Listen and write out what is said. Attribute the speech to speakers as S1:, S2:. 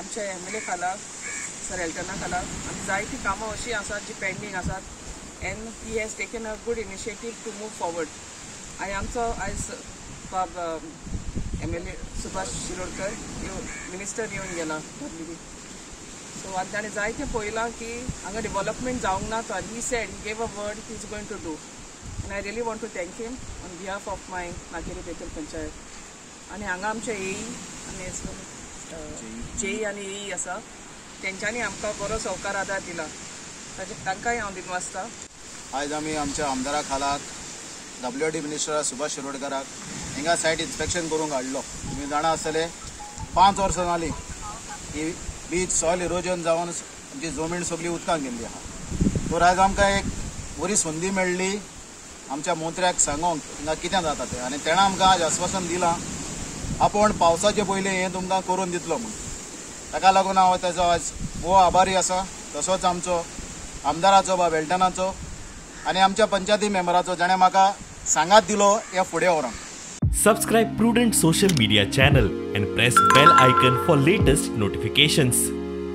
S1: आमच्या MLA खाला sir एल्टना खाला आमी जायती कामां अशीं आसात जी पेंडींग आसात and he has taken a good initiative to move forward. आनी आमचो आयज बाब MLA सुभाष शिरोडकर मिनिस्टर येवन गेला WB. सो आतां ताणें जायतें पळयलां की हांगा डेव्हलपमेंट जावंक ना तो he said he gave a word he is going to do and I really want to thank him on behalf of my नागेरी बेतल पंचायत. आनी हांगा आमचे आनी जेई आनी AE आसा तेंच्यांनी आमकां बरो सहकार आदार दिला तांकांय हांव दिनवासता.
S2: आयज आमी आमच्या आमदारा खाला WD मिनिस्टर सुभाष शिरोडकराक हिंगा सायट इन्स्पेक्शन करूंक हाडलो. तुमी जाणा आसतले 5 वर्सां जालीं ही बीच सॉयल इरोजन जावन आमची जमीन सगळी उदकांत गेल्ली आहा. तर आयज आमकां एक बरी संदी मेळ्ळी आमच्या मंत्र्याक सांगोंक हिंगा कितें जाता तें आनी तेणें आमकां आज आश्वासन दिलां आपूण पावसाचे पयलीं हें तुमकां करून दितलो म्हूण. ताका लागून हांव तेजो आज हो आभारी आसा. तसोच आमचो आमदाराचो वा वेल्टनाचो आनी आमच्या पंचायती मेंबराचो जाणें म्हाका सांगात दिलो ह्या फुडें व्हरांक.
S3: Subscribe Prudent social media channel and press bell icon for latest notifications.